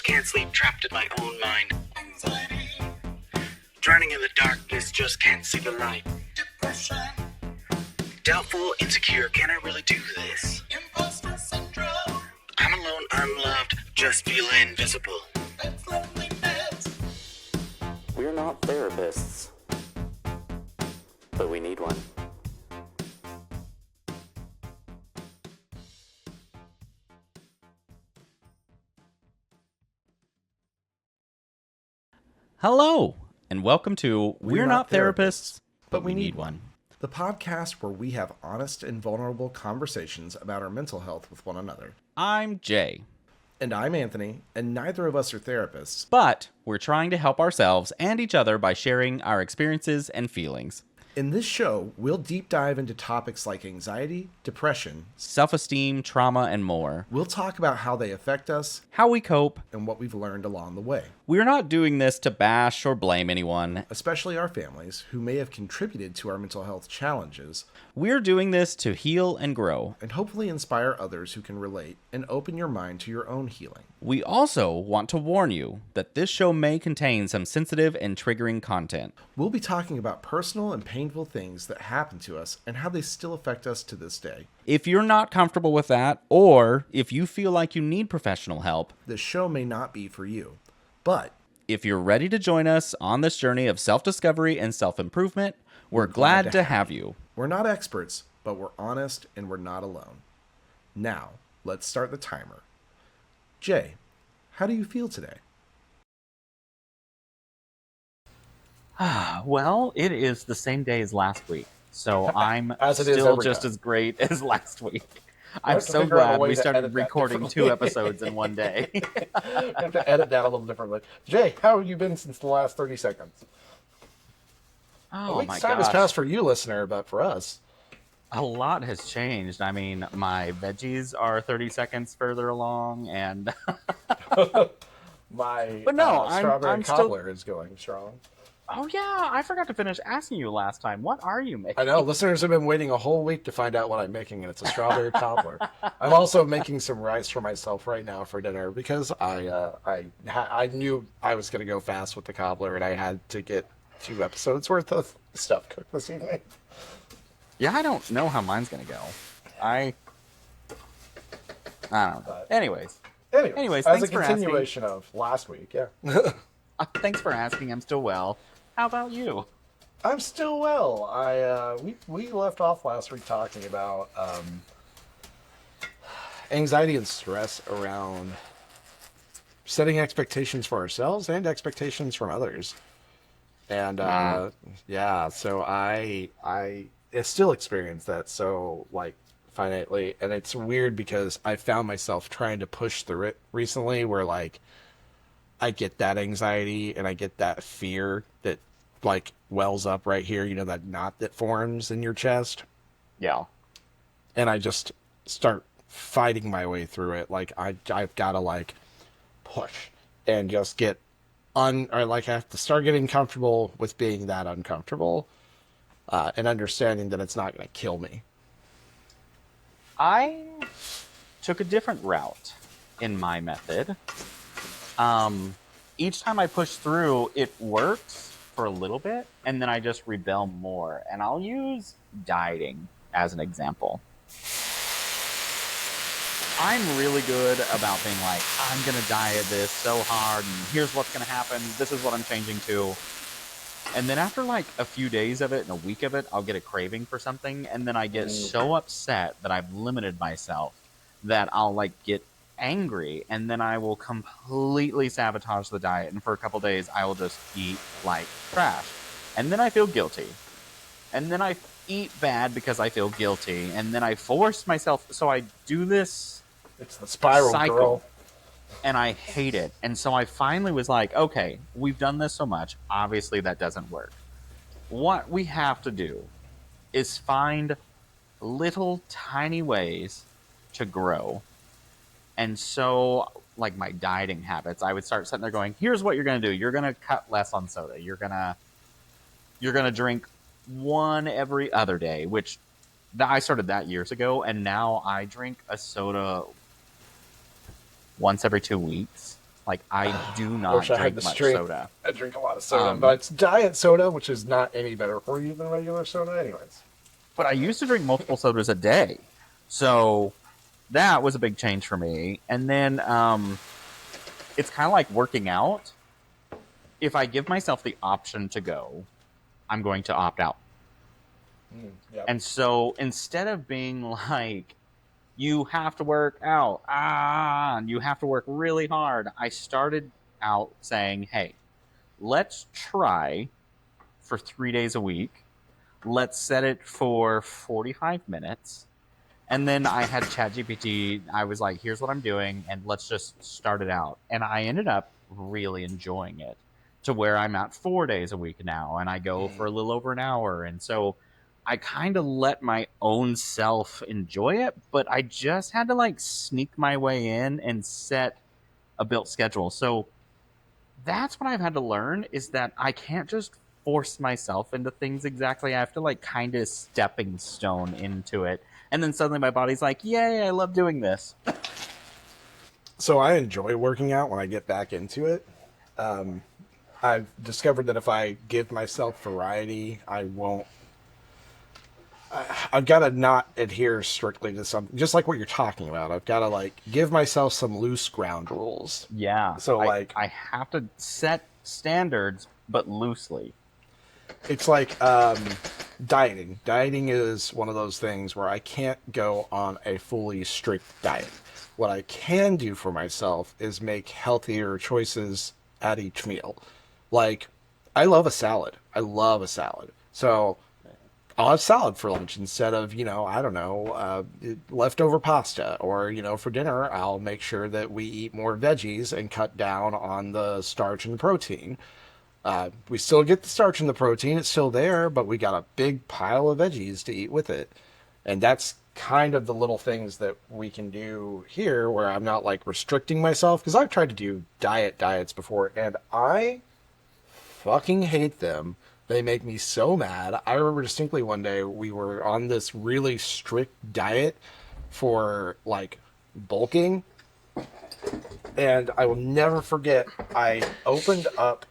can't sleep, trapped in my own mind. Anxiety. Drowning in the darkness, just can't see the light. Depression. Doubtful, insecure, can I really do this? Imposter syndrome. I'm alone, unloved, just feel invisible. That's loneliness. We're not therapists, but we need one. Hello, and welcome to We're Not Therapists, but we need one. The podcast where we have honest and vulnerable conversations about our mental health with one another. I'm Jay. And I'm Anthony, and neither of us are therapists. But we're trying to help ourselves and each other by sharing our experiences and feelings. In this show, we'll deep dive into topics like anxiety, depression, self-esteem, trauma, and more. We'll talk about how they affect us, how we cope, and what we've learned along the way. We're not doing this to bash or blame anyone, especially our families who may have contributed to our mental health challenges. We're doing this to heal and grow, and hopefully inspire others who can relate and open your mind to your own healing. We also want to warn you that this show may contain some sensitive and triggering content. We'll be talking about personal and painful things that happen to us and how they still affect us to this day. If you're not comfortable with that, or if you feel like you need professional help, this show may not be for you. But if you're ready to join us on this journey of self-discovery and self-improvement, we're glad to have you. We're not experts, but we're honest and we're not alone. Now, let's start the timer. Jay, how do you feel today? Well, it is the same day as last week, so I'm still just as great as last week. I'm so glad we started recording 2 episodes in one day. I have to edit that a little differently. Jay, how have you been since the last 30 seconds? Oh, my gosh. Time has passed for you, listener, but for us, a lot has changed. I mean, my veggies are 30 seconds further along, and my strawberry cobbler is going strong. Oh, yeah, I forgot to finish asking you last time. What are you making? I know, listeners have been waiting a whole week to find out what I'm making, and it's a strawberry cobbler. I'm also making some rice for myself right now for dinner because I knew I was going to go fast with the cobbler, and I had to get 2 episodes worth of stuff cooked this evening. Yeah, I don't know how mine's going to go. I don't know. Anyways, as thanks a for continuation of last week, yeah. Thanks for asking. I'm still well. How about you? I'm still well. We left off last week talking about anxiety and stress around setting expectations for ourselves and expectations from others. And so I still experience that so finitely, and it's weird because I found myself trying to push through it recently where I get that anxiety and I get that fear that wells up right here, that knot that forms in your chest. Yeah. And I just start fighting my way through it. I've got to push and just get I have to start getting comfortable with being that uncomfortable, and understanding that it's not going to kill me. I took a different route in my method. Each time I push through, it works for a little bit, and then I just rebel more. And I'll use dieting as an example. I'm really good about being I'm going to diet this so hard, and here's what's going to happen. This is what I'm changing to. And then after a few days of it and a week of it, I'll get a craving for something, and then I get so upset that I've limited myself that I'll get angry, and then I will completely sabotage the diet, and for a couple days I will just eat like trash, and then I feel guilty, and then I eat bad because I feel guilty, and then I force myself, so I do this it's the spiral cycle, girl, and I hate it. And so I finally was like, okay, we've done this so much, obviously that doesn't work. What we have to do is find little tiny ways to grow. And so, my dieting habits, I would start sitting there going, here's what you're going to do. You're going to cut less on soda. You're going to drink 1 every other day, which I started that years ago. And now I drink a soda once every 2 weeks. Like, I do I wish not I had drink the much strength. soda. I drink a lot of soda, Um, but it's diet soda, which is not any better for you than regular soda, anyways. but I used to drink multiple sodas a day. So that was a big change for me. And then it's kind of like working out. If I give myself the option to go, I'm going to opt out. Yep. And so instead of being like, you have to work out, and you have to work really hard, I started out saying, hey, let's try for 3 days a week. Let's set it for 45 minutes. And then I had ChatGPT. I was like, here's what I'm doing, and let's just start it out. And I ended up really enjoying it to where I'm at 4 days a week now, and I go for a little over an hour. And so I kind of let my own self enjoy it, but I just had to like sneak my way in and set a built schedule. So that's what I've had to learn is that I can't just force myself into things exactly. I have to like kind of stepping stone into it. And then suddenly my body's like, yay, I love doing this. So I enjoy working out when I get back into it. I've discovered that if I give myself variety, I won't. I've got to not adhere strictly to something, just like what you're talking about. I've got to like give myself some loose ground rules. Yeah. So like I have to set standards, but loosely. it's like dieting. Dieting is one of those things where I can't go on a fully strict diet. What I can do for myself is make healthier choices at each meal. Like, I love a salad. I love a salad. So I'll have salad for lunch instead of, I don't know, leftover pasta. Or, for dinner, I'll make sure that we eat more veggies and cut down on the starch and the protein. We still get the starch and the protein, it's still there, but we got a big pile of veggies to eat with it. And that's kind of the little things that we can do here where I'm not like restricting myself, because I've tried to do diets before and I fucking hate them. They make me so mad. I remember distinctly one day we were on this really strict diet for like bulking, and I will never forget, I opened up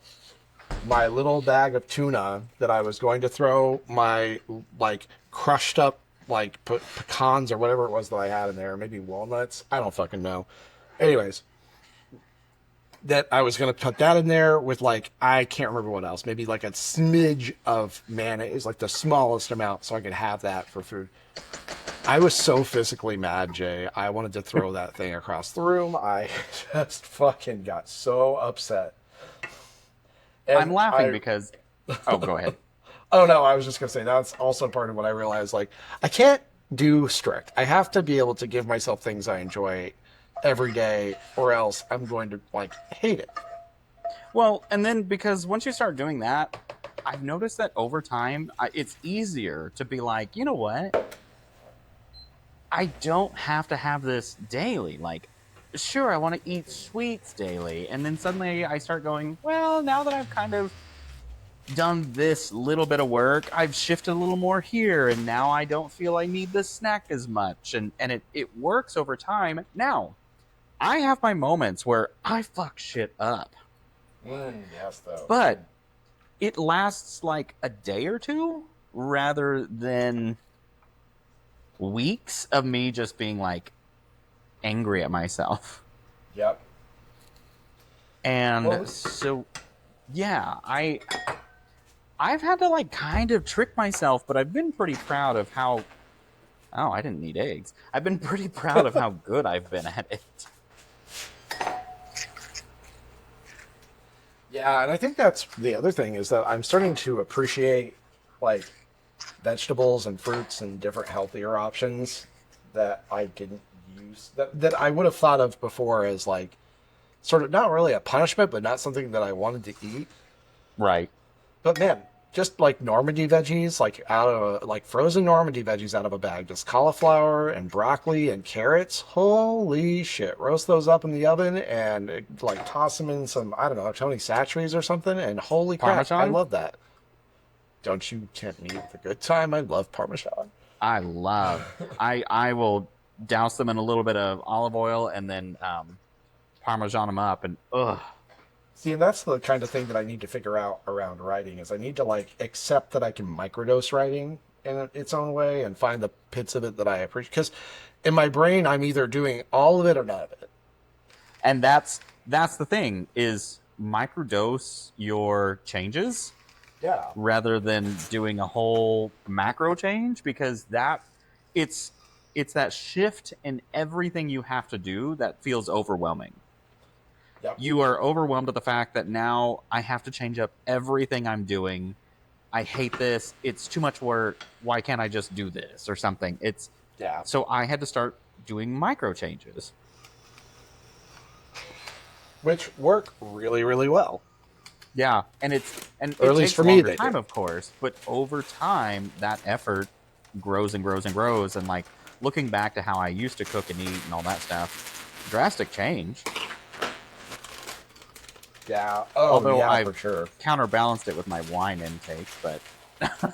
my little bag of tuna that I was going to throw my like crushed up like pecans or whatever it was that I had in there, maybe walnuts, I don't fucking know. Anyways, that I was going to put that in there with like, I can't remember what else, maybe like a smidge of mayonnaise, like the smallest amount, so I could have that for food. I was so physically mad, Jay. I wanted to throw that thing across the room. I just fucking got so upset. And I'm laughing because. Oh, go ahead. Oh no, I was just gonna say that's also part of what I realized. Like, I can't do strict. I have to be able to give myself things I enjoy every day, or else I'm going to like hate it. Well, and then because once you start doing that, I've noticed that over time, it's easier to be like, you know what? I don't have to have this daily. Like, sure, I want to eat sweets daily. And then suddenly I start going, well, now that I've kind of done this little bit of work, I've shifted a little more here. And now I don't feel I need this snack as much. And it works over time. Now, I have my moments where I fuck shit up. Yes, though. But it lasts like a day or two rather than weeks of me just being like angry at myself. Yep. And Well, so yeah, I've had to like kind of trick myself, but I've been pretty proud of how I didn't need eggs. I've been pretty proud of how good I've been at it. yeah, and I think that's the other thing is that I'm starting to appreciate like vegetables and fruits and different healthier options that I didn't use that I would have thought of before as like sort of not really a punishment, but not something that I wanted to eat. Right. But man, just like Normandy veggies, like out of like frozen Normandy veggies out of a bag, just cauliflower and broccoli and carrots. Holy shit! Roast those up in the oven and like toss them in some, I don't know, Tony Chachere's or something. And holy crap, I Parmesan? love that. Don't you tempt me with a good time? I love Parmesan. I will douse them in a little bit of olive oil and then Parmesan them up, and ugh. See, and that's the kind of thing that I need to figure out around writing is I need to like accept that I can microdose writing in its own way and find the bits of it that I appreciate. Because in my brain, I'm either doing all of it or none of it. And that's the thing is microdose your changes Yeah. rather than doing a whole macro change because it's it's that shift in everything you have to do that feels overwhelming. Yep. You are overwhelmed at the fact that now I have to change up everything I'm doing. I hate this. It's too much work. Why can't I just do this or something? It's Yeah. so I had to start doing micro changes. Which work really, really well. Yeah, and Or it at least takes for me, longer they time, do. of course, but over time that effort grows and grows and grows. And like looking back to how I used to cook and eat and all that stuff, drastic change. Yeah. Oh, Although yeah, I've for sure. counterbalanced it with my wine intake, but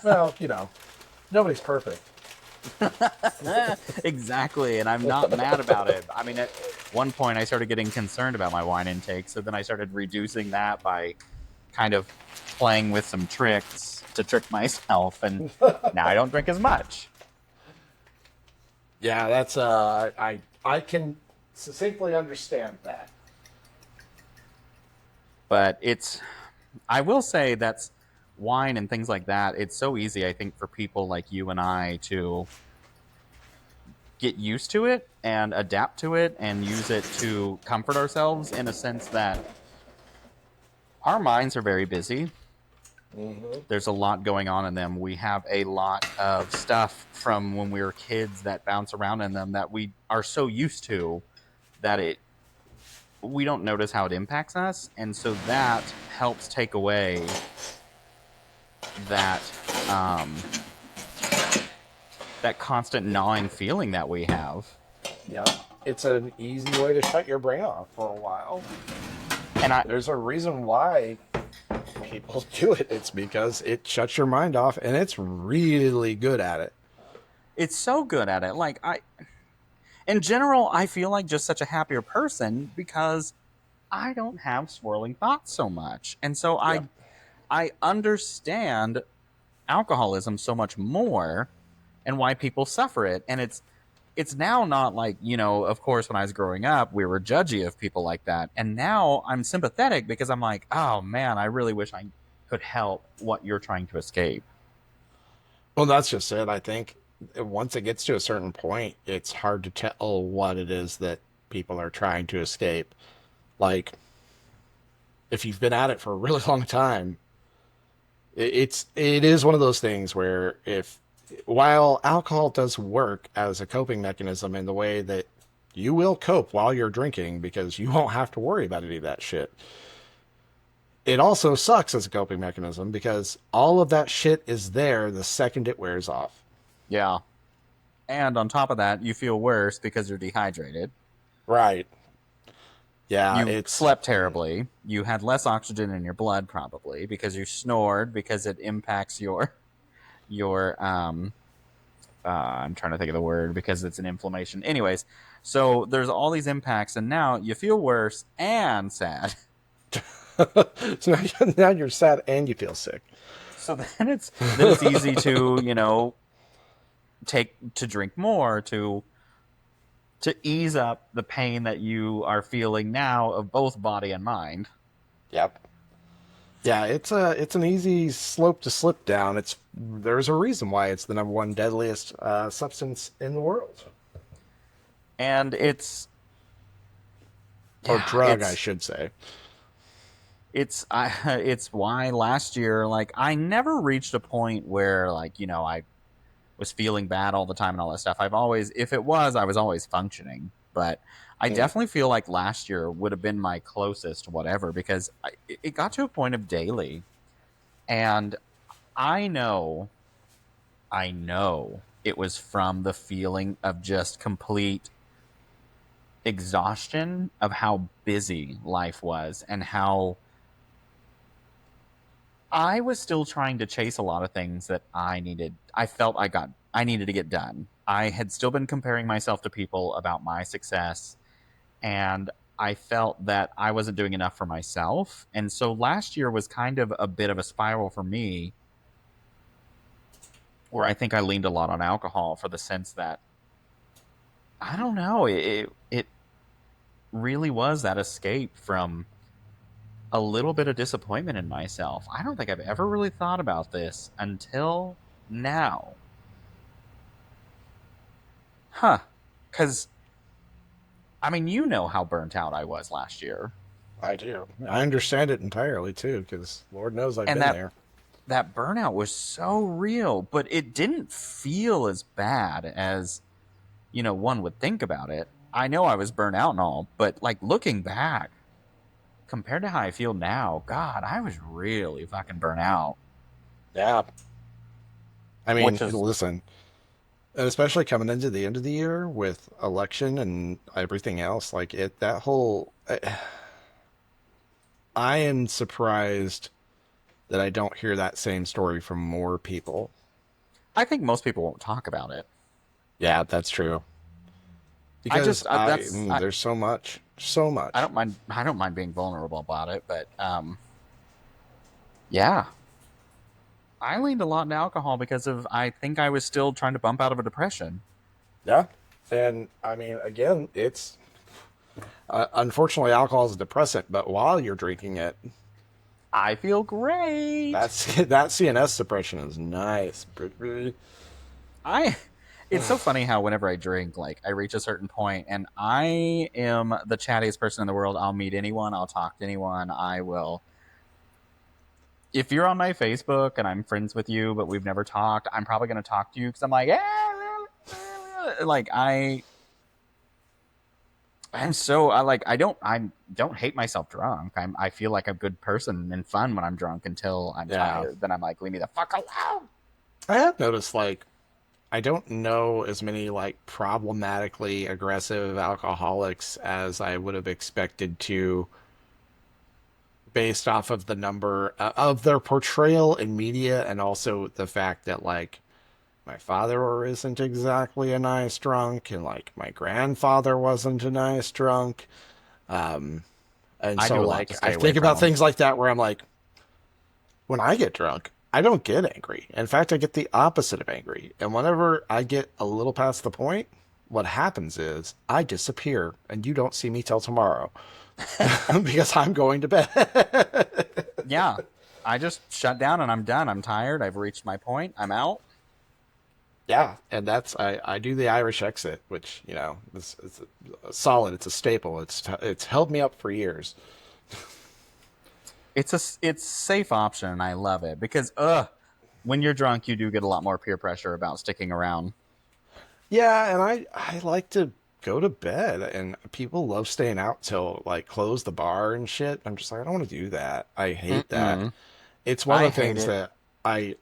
Well, nobody's perfect. exactly, and I'm not mad about it. I mean, at one point I started getting concerned about my wine intake, so then I started reducing that by kind of playing with some tricks to trick myself, and now I don't drink as much. Yeah, that's I can succinctly understand that. But I will say that's wine and things like that. It's so easy, I think, for people like you and I to get used to it and adapt to it and use it to comfort ourselves in a sense that our minds are very busy. Hmm. There's a lot going on in them. We have a lot of stuff from when we were kids that bounce around in them that we are so used to that it we don't notice how it impacts us, and so that helps take away that um, that constant gnawing feeling that we have. Yeah, it's an easy way to shut your brain off for a while. And There's a reason why people do it. It's because it shuts your mind off, and it's really good at it. it's so good at it. Like in general, I feel like just such a happier person because I don't have swirling thoughts so much, and so Yep. I understand alcoholism so much more and why people suffer it. And it's now not like, of course, when I was growing up, we were judgy of people like that. And now I'm sympathetic because I'm like, oh man, I really wish I could help what you're trying to escape. Well, that's just it. I think once it gets to a certain point, it's hard to tell what it is that people are trying to escape. Like, if you've been at it for a really long time, it is one of those things where if while alcohol does work as a coping mechanism in the way that you will cope while you're drinking because you won't have to worry about any of that shit. It also sucks as a coping mechanism because all of that shit is there the second it wears off. Yeah. And on top of that, you feel worse because you're dehydrated. Right. Yeah, You it's slept terribly. You had less oxygen in your blood probably because you snored because it impacts your I'm trying to think of the word because it's an inflammation. Anyways, so there's all these impacts, and now you feel worse and sad. so now you're sad and you feel sick. So then it's easy to take to drink more to ease up the pain that you are feeling now of both body and mind. Yep. Yeah, it's an easy slope to slip down. There's a reason why it's the number one deadliest substance in the world, And or yeah, drug, I should say. it's why last year like I never reached a point where like I was feeling bad all the time and all that stuff. I've always, if it was, I was always functioning. But I Mm. definitely feel like last year would have been my closest whatever because it got to a point of daily. And I know, I know it was from the feeling of just complete exhaustion of how busy life was and how I was still trying to chase a lot of things that I needed to get done. I had still been comparing myself to people about my success, and I felt that I wasn't doing enough for myself. And so last year was kind of a bit of a spiral for me where I think I leaned a lot on alcohol for the sense that I don't know, it really was that escape from a little bit of disappointment in myself. I don't think I've ever really thought about this until now. Huh. Cuz I mean, you know how burnt out I was last year. I do. I understand it entirely too, because Lord knows I've And been that there. that burnout was so real, but it didn't feel as bad as, one would think about it. I know I was burnt out and all, but like looking back, compared to how I feel now, God, I was really fucking burnt out. Yeah. I mean, Which is, listen, and especially coming into the end of the year with election and everything else, like that whole. I am surprised that I don't hear that same story from more people. I think most people won't talk about it. Yeah, that's true. I Because just, that's, there's so much, so I much. don't mind, I don't mind being vulnerable about it, but, yeah, I leaned a lot into alcohol because I think I was still trying to bump out of a depression. Yeah. And I mean, again, it's unfortunately alcohol is a depressant, but while you're drinking it, I feel great. that CNS suppression is nice. I it's so funny how whenever I drink, like I reach a certain point and I am the chattiest person in the world. I'll meet anyone, I'll talk to anyone, I will. If you're on my Facebook and I'm friends with you, but we've never talked, I'm probably going to talk to you because I'm like, like I'm so I don't hate myself drunk. I feel like a good person and fun when I'm drunk until I'm Yeah. tired. Then I'm like, leave me the fuck alone. I have noticed, like, I don't know as many, like, problematically aggressive alcoholics as I would have expected to based off of the number of their portrayal in media and also the fact that, like, my father isn't exactly a nice drunk and, like, my grandfather wasn't a nice drunk. And I so, do a lot to like, I stay away think from about them. things like that where I'm like, when I get drunk, I don't get angry. In fact, I get the opposite of angry. And whenever I get a little past the point, what happens is I disappear and you don't see me till tomorrow because I'm going to bed. Yeah, I just shut down and I'm done. I'm tired. I've reached my point. I'm out. Yeah, and I do the Irish exit, which it's a solid. It's a staple. It's held me up for years. It's safe option and I love it because when you're drunk you do get a lot more peer pressure about sticking around. Yeah, and I like to go to bed, and people love staying out till like close the bar and shit. I'm just like, I don't want to do that. I hate that. Mm-mm. It's one I of the hate things it. that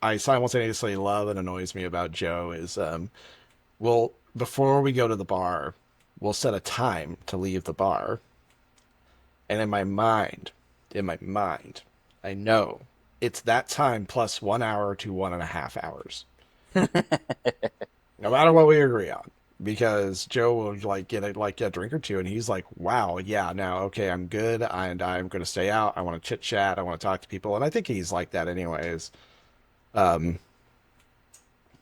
I simultaneously love and annoys me about Joe is we'll before we go to the bar, we'll set a time to leave the bar, and in my mind, I know it's that time plus 1 hour to 1.5 hours, no matter what we agree on. Because Joe will like get a drink or two, and he's like, "Wow, yeah, now okay, I'm good, and I'm going to stay out. I want to chit chat. I want to talk to people." And I think he's like that anyways. Um,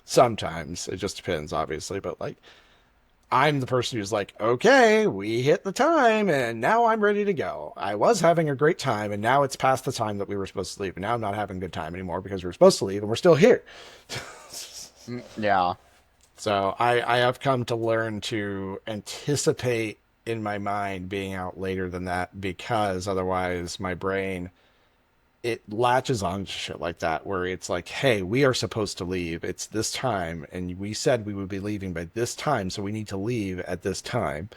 Sometimes it just depends, obviously, but like I'm the person who's like, "Okay, we hit the time, and now I'm ready to go. I was having a great time, and now it's past the time that we were supposed to leave, and now I'm not having a good time anymore because we were supposed to leave, and we're still here." Yeah. So I have come to learn to anticipate in my mind being out later than that because otherwise my brain it latches on to shit like that where it's like, hey, we are supposed to leave. It's this time, and we said we would be leaving by this time, so we need to leave at this time.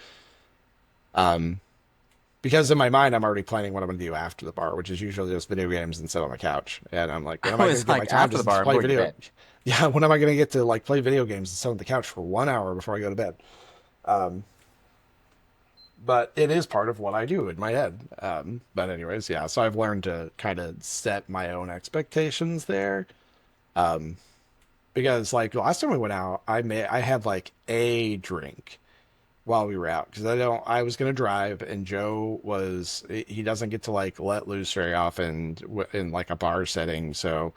Um, because in my mind I'm already planning what I'm going to do after the bar, which is usually just video games and sit on the couch. And I'm like, when am I I going was to get my like, time after the just to bar I'm play going to video? bed. Yeah, when am I going to get to like play video games and sit on the couch for 1 hour before I go to bed? Um, but it is part of what I do in my head. But anyways, yeah. So I've learned to kind of set my own expectations there. Um, because like last time we went out, I had like a drink while we were out because I was gonna drive and Joe was he doesn't get to like let loose very often in like a bar setting, so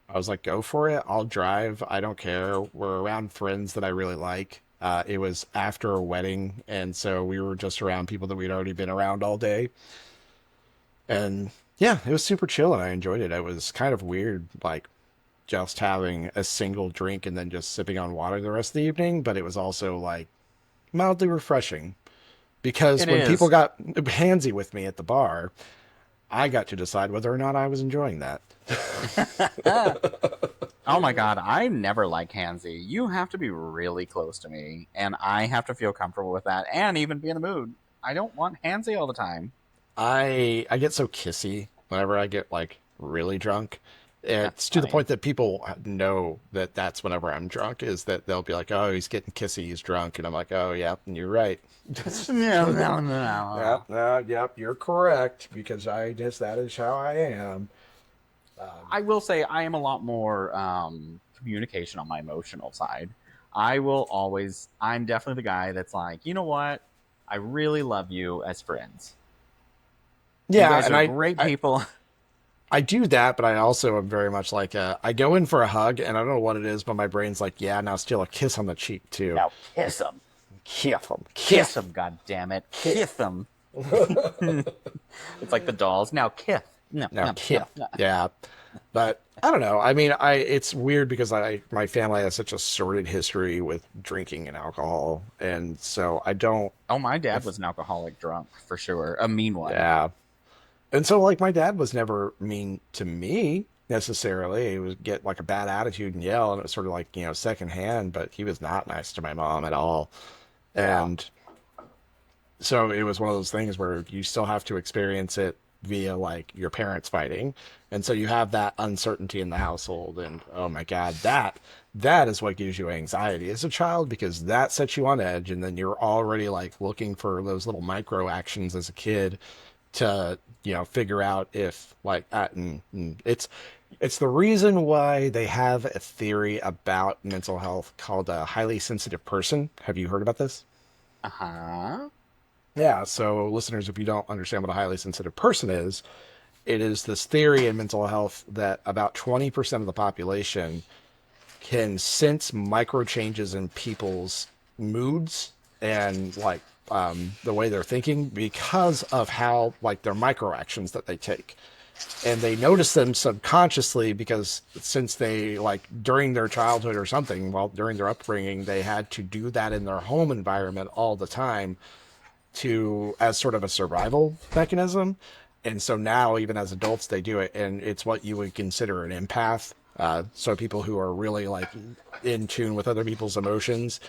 I was like, go for it. I'll drive. I don't care. We're around friends that I really like. It was after a wedding, and so we were just around people that we'd already been around all day. And yeah, it was super chill, and I enjoyed it. It was kind of weird, like just having a single drink and then just sipping on water the rest of the evening, but it was also like mildly refreshing because It when people is. got handsy with me at the bar, I got to decide whether or not I was enjoying that. Oh my god, I never like handsy. You have to be really close to me, and I have to feel comfortable with that, and even be in the mood. I don't want handsy all the time. I get so kissy whenever I get like really drunk. That's It's to the funny. point that people know that that's whenever I'm drunk is that they'll be like, "Oh, he's getting kissy, he's drunk," and I'm like, "Oh, yeah, you're right." No, no, no. Yep, yep, you're correct because I guess that is how I am. I will say I am a lot more communication on my emotional side. I will always. I'm definitely the guy that's like, you know what? I really love you as friends. You Yeah, guys and are great I people. I do that, but I also am very much like I go in for a hug, and I don't know what it is, but my brain's like, yeah, now steal a kiss on the cheek too. Now kiss them. Kiss him, Kiss kiss, them, god damn it. kiss. Kiss them. It's like the dolls. Now kiss. No, Now no, kiss. no, no. Yeah, but I don't know. I mean, I it's weird because I my family has such a sordid history with drinking and alcohol, and so I don't. Oh, my dad If was an alcoholic drunk for sure. A mean one. yeah, and so like my dad was never mean to me necessarily. He would get like a bad attitude and yell, and it was sort of like secondhand. But he was not nice to my mom at all, Yeah. and so it was one of those things where you still have to experience it via like your parents fighting, and so you have that uncertainty in the household, and oh my god, that is what gives you anxiety as a child because that sets you on edge, and then you're already like looking for those little micro actions as a kid to figure out if like and it's the reason why they have a theory about mental health called a highly sensitive person. Have you heard about this? Uh huh. Yeah, so listeners, if you don't understand what a highly sensitive person is, it is this theory in mental health that about 20% of the population can sense micro changes in people's moods and like the way they're thinking because of how like their micro actions that they take. And they notice them subconsciously because since they like during their childhood or something, well, during their upbringing, they had to do that in their home environment all the time to as sort of a survival mechanism. And so now, even as adults, they do it, and it's what you would consider an empath. So people who are really like in tune with other people's emotions.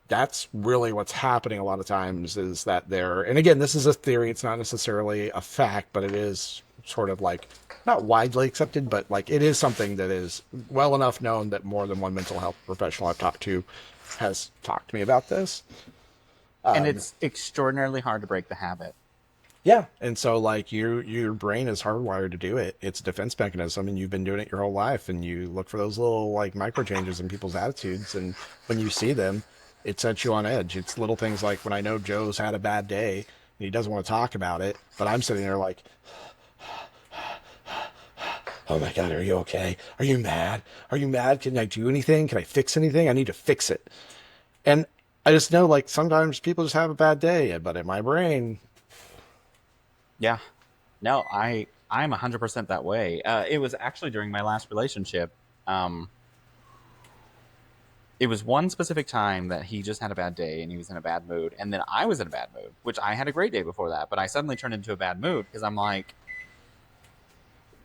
That's really what's happening a lot of times is that they're, and again, this is a theory. It's not necessarily a fact, but it is sort of like not widely accepted, but like it is something that is well enough known that more than one mental health professional I've talked to has talked to me about this. And it's extraordinarily hard to break the habit. Yeah. And so like your brain is hardwired to do it. It's a defense mechanism and you've been doing it your whole life and you look for those little like micro changes in people's attitudes and when you see them, it sets you on edge. It's little things like when I know Joe's had a bad day and he doesn't want to talk about it, but I'm sitting there like, "Oh my God, are you okay? Are you mad? Are you mad? Can I do anything? Can I fix anything? I need to fix it." And I just know like sometimes people just have a bad day, but in my brain, Yeah. No, I'm 100% that way. It was actually during my last relationship. Um, it was one specific time that he just had a bad day and he was in a bad mood, and then I was in a bad mood, which I had a great day before that, but I suddenly turned into a bad mood because I'm like,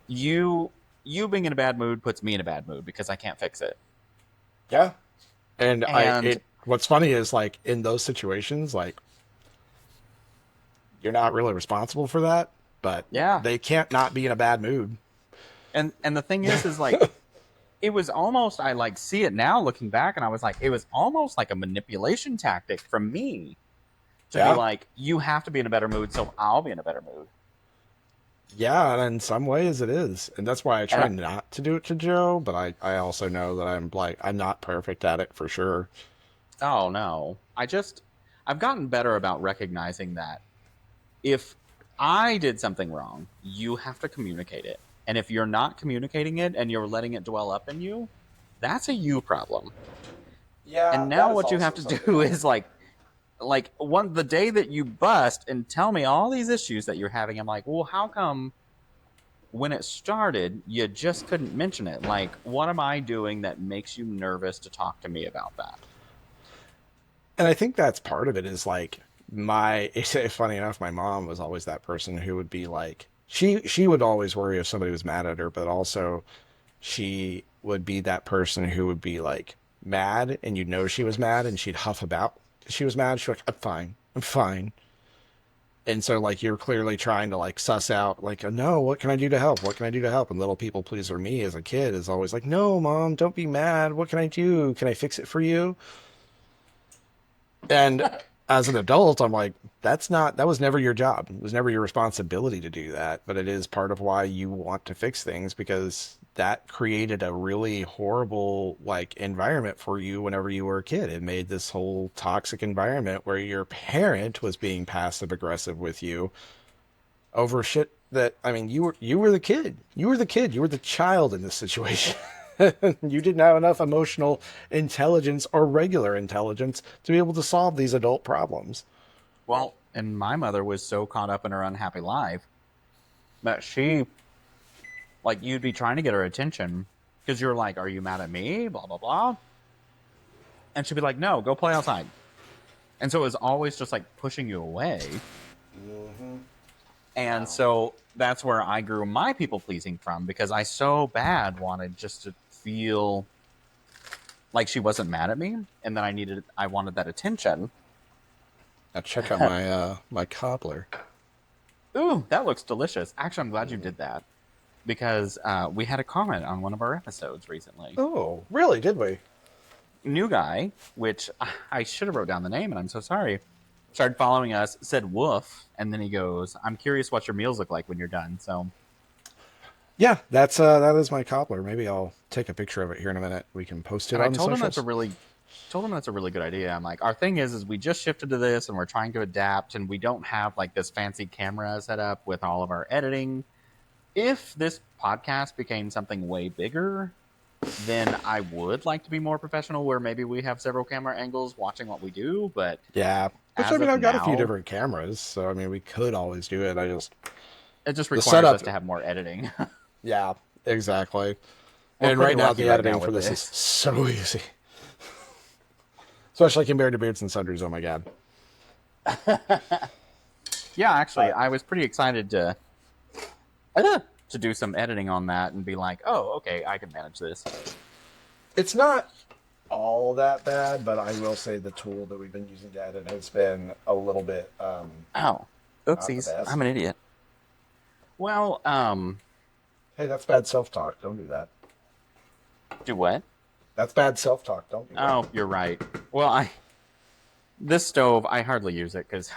you you being in a bad mood puts me in a bad mood because I can't fix it. yeah. And And what's funny is like in those situations, like you're not really responsible for that, but yeah, they can't not be in a bad mood. and the thing is like it was almost I like see it now looking back, and I was like, it was almost like a manipulation tactic from me to be Yeah. like, you have to be in a better mood, so I'll be in a better mood. Yeah, and in some ways it is. And that's why I And try not to do it to Joe, but I also know that I'm not perfect at it for sure. oh no, I've gotten better about recognizing that if I did something wrong, you have to communicate it. And if you're not communicating it and you're letting it dwell up in you, that's a you problem. Yeah, And that now is what you have also to something do I is like one the day that you bust and tell me all these issues that you're having, I'm like, well, how come when it started you just couldn't mention it? Like, what am I doing that makes you nervous to talk to me about that? and I think that's part of it is like it's funny enough, my mom was always that person who would be like she would always worry if somebody was mad at her, but also she would be that person who would be like mad and you'd know she was mad and she'd huff about she was mad. She's like, I'm fine. I'm fine. And so like you're clearly trying to like suss out like, no, what can I do to help? What can I do to help? And little people pleaser me as a kid is always like, no, mom, don't be mad. What can I do? Can I fix it for you? And as an adult, I'm like, that was never your job. It was never your responsibility to do that. But it is part of why you want to fix things because that created a really horrible like environment for you whenever you were a kid. It made this whole toxic environment where your parent was being passive aggressive with you over shit that I mean you were the kid. You were the kid. You were the child in this situation. You didn't have enough emotional intelligence or regular intelligence to be able to solve these adult problems. Well, and my mother was so caught up in her unhappy life that she, like, you'd be trying to get her attention because you're like, are you mad at me? Blah, blah, blah. And she'd be like, no, go play outside. And so it was always just like pushing you away. And so that's where I grew my people pleasing from because I so bad wanted just to feel like she wasn't mad at me and that I wanted that attention. Now check out my my cobbler. Ooh, that looks delicious. Actually, I'm glad you did that because we had a comment on one of our episodes recently. Oh, really? Did we? New guy, which I should have wrote down the name, and I'm so sorry. Started following us, said woof, and then he goes, "I'm curious what your meals look like when you're done." So, Yeah, that is my cobbler. Maybe I'll take a picture of it here in a minute. We can post it and I on the told him socials. that's a really good idea. I'm like, our thing is we just shifted to this, and we're trying to adapt, and we don't have like this fancy camera set up with all of our editing. If this podcast became something way bigger, then I would like to be more professional where maybe we have several camera angles watching what we do. But Yeah, which I as mean, of I've got a few now, different cameras, so I mean, we could always do it. I just it just the requires setup. us to have more editing. Yeah, exactly. We're And pretty right now, lucky the right now editing for with this is this. so easy, especially compared to Beards and Sundries. Oh my god. Yeah, actually, I was pretty excited to do some editing on that and be like, oh, okay, I can manage this. It's not all that bad, but I will say the tool that we've been using to edit has been a little bit Oh, not the oopsies, best. I'm an idiot. Well, Hey, that's bad self-talk. Don't do that. do what? That's bad self-talk. Don't do that. Oh, you're right. Well, this stove, I hardly use it because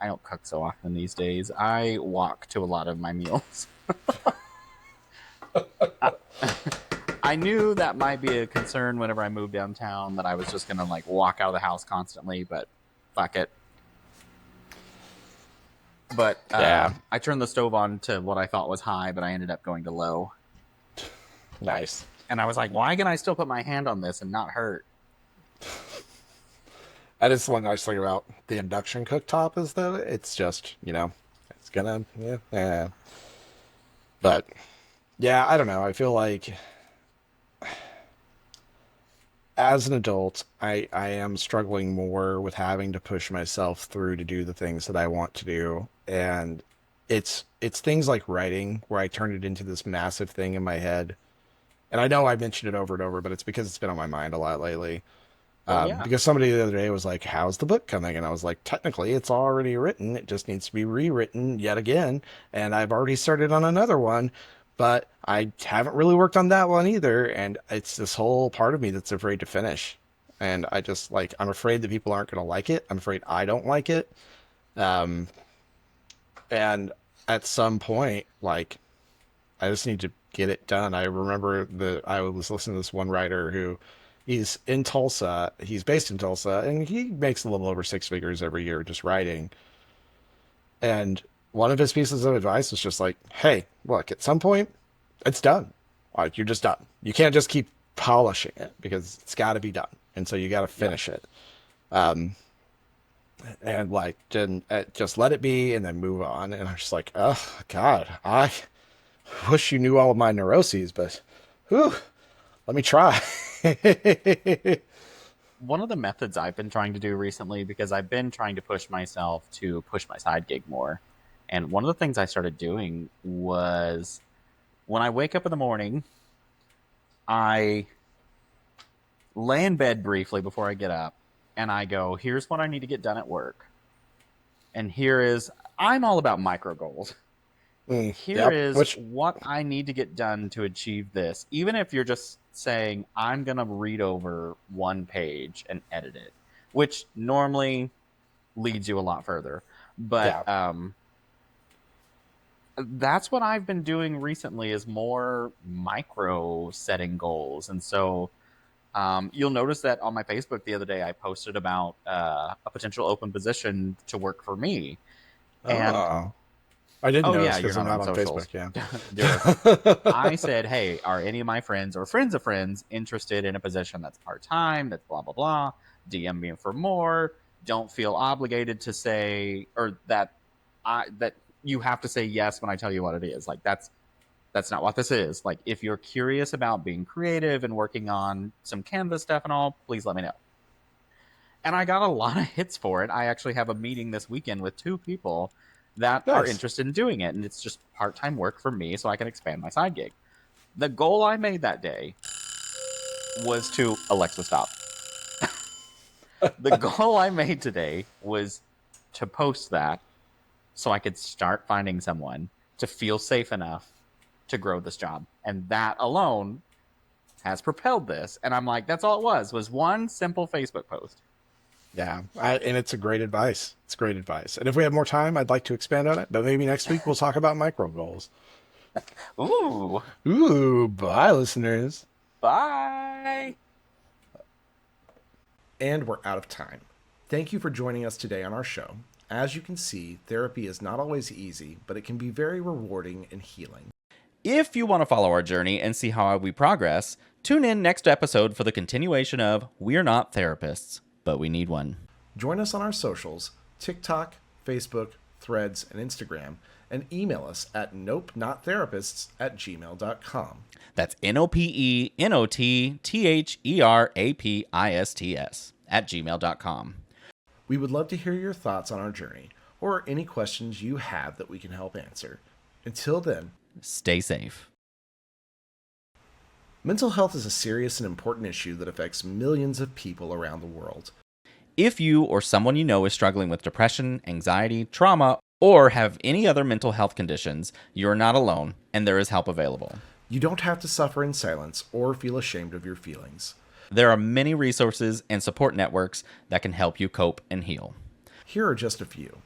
I don't cook so often these days. I walk to a lot of my meals. I knew that might be a concern whenever I moved downtown that I was just gonna like walk out of the house constantly, but fuck it. But Yeah. I turned the stove on to what I thought was high, but I ended up going to low. Nice. And I was like, why can I still put my hand on this and not hurt? That is one nice thing about the induction cooktop is that it's just, it's gonna, yeah. But yeah, I don't know. I feel like as an adult, I am struggling more with having to push myself through to do the things that I want to do. And it's things like writing where I turn it into this massive thing in my head. And I know I've mentioned it over and over, but it's because it's been on my mind a lot lately. Well, yeah. Because somebody the other day was like, how's the book coming? And I was like, technically, it's already written. It just needs to be rewritten yet again. And I've already started on another one, but I haven't really worked on that one either. And it's this whole part of me that's afraid to finish. And I just like, I'm afraid that people aren't going to like it. I'm afraid I don't like it. Um, and at some point, like, I just need to get it done. I remember I was listening to this one writer who He's in Tulsa. He's based in Tulsa, and he makes a little over six figures every year just writing. And one of his pieces of advice is just like, hey, look, at some point, it's done. Like, you're just done. You can't just keep polishing it because it's got to be done. And so you got to finish it. And like, just let it be and then move on. And I'm just like, oh, God, I wish you knew all of my neuroses, but whew, let me try. One of the methods I've been trying to do recently, because I've been trying to push myself to push my side gig more. And one of the things I started doing was when I wake up in the morning, I lay in bed briefly before I get up and I go, here's what I need to get done at work. And I'm all about micro goals. Here Yep. is Which, what I need to get done to achieve this. Even if you're just saying, I'm going to read over one page and edit it, which normally leads you a lot further. But yeah. That's what I've been doing recently is more micro setting goals. And so you'll notice that on my Facebook the other day, I posted about a potential open position to work for me. And Oh, I didn't oh yeah, notice you're because I'm not on not on socials. Facebook. Yeah. I said, hey, are any of my friends or friends of friends interested in a position that's part-time, that's blah, blah, blah, DM me for more. Don't feel obligated to say, or that you have to say yes when I tell you what it is. Like that's not what this is. Like if you're curious about being creative and working on some Canvas stuff and all, please let me know. And I got a lot of hits for it. I actually have a meeting this weekend with two people that are Nice. interested in doing it, and it's just part-time work for me so I can expand my side gig. The goal I made that day was to Alexa stop. The goal I made today was to post that so I could start finding someone to feel safe enough to grow this job. And that alone has propelled this. And I'm like, that's all it was one simple Facebook post. Yeah, and it's a great advice. It's great advice. And if we have more time, I'd like to expand on it. But maybe next week we'll talk about micro goals. Ooh. Ooh, bye, listeners. Bye. And we're out of time. Thank you for joining us today on our show. As you can see, therapy is not always easy, but it can be very rewarding and healing. If you want to follow our journey and see how we progress, tune in next episode for the continuation of We're Not Therapists, but We Need One. Join us on our socials, TikTok, Facebook, Threads, and Instagram, and email us at nopenotttherapists@gmail.com. That's NOPENOTTHERAPISTS We would love to hear your thoughts on our journey, or any questions you have that we can help answer. Until then, stay safe. mental health is a serious and important issue that affects millions of people around the world. If you or someone you know is struggling with depression, anxiety, trauma, or have any other mental health conditions, you're not alone, and there is help available. You don't have to suffer in silence or feel ashamed of your feelings. There are many resources and support networks that can help you cope and heal. Here are just a few.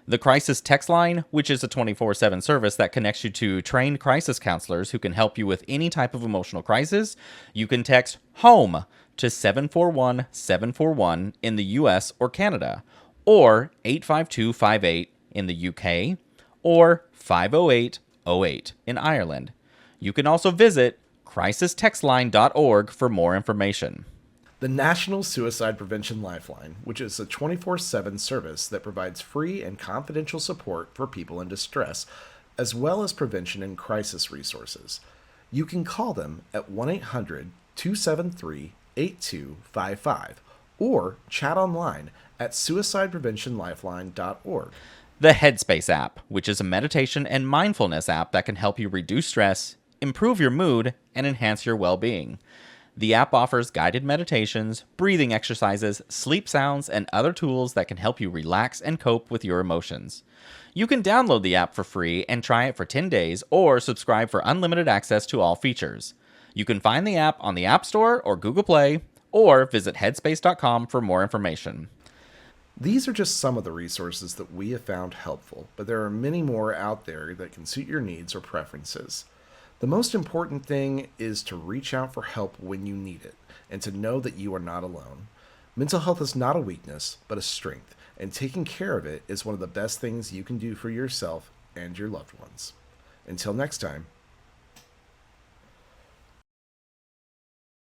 The Crisis Text Line, which is a 24/7 service that connects you to trained crisis counselors who can help you with any type of emotional crisis. You can text HOME to 741-741 in the US or Canada, or 85258 in the UK, or 50808 in Ireland. You can also visit crisistextline.org for more information. The National Suicide Prevention Lifeline, which is a 24/7 service that provides free and confidential support for people in distress, as well as prevention and crisis resources. You can call them at 1-800-273-8255 or chat online at suicidepreventionlifeline.org. The Headspace app, which is a meditation and mindfulness app that can help you reduce stress, improve your mood, and enhance your well-being. The app offers guided meditations, breathing exercises, sleep sounds, and other tools that can help you relax and cope with your emotions. You can download the app for free and try it for 10 days or subscribe for unlimited access to all features. You can find the app on the App Store or Google Play, or visit headspace.com for more information. These are just some of the resources that we have found helpful, but there are many more out there that can suit your needs or preferences. The most important thing is to reach out for help when you need it and to know that you are not alone. Mental health is not a weakness, but a strength, and taking care of it is one of the best things you can do for yourself and your loved ones. Until next time,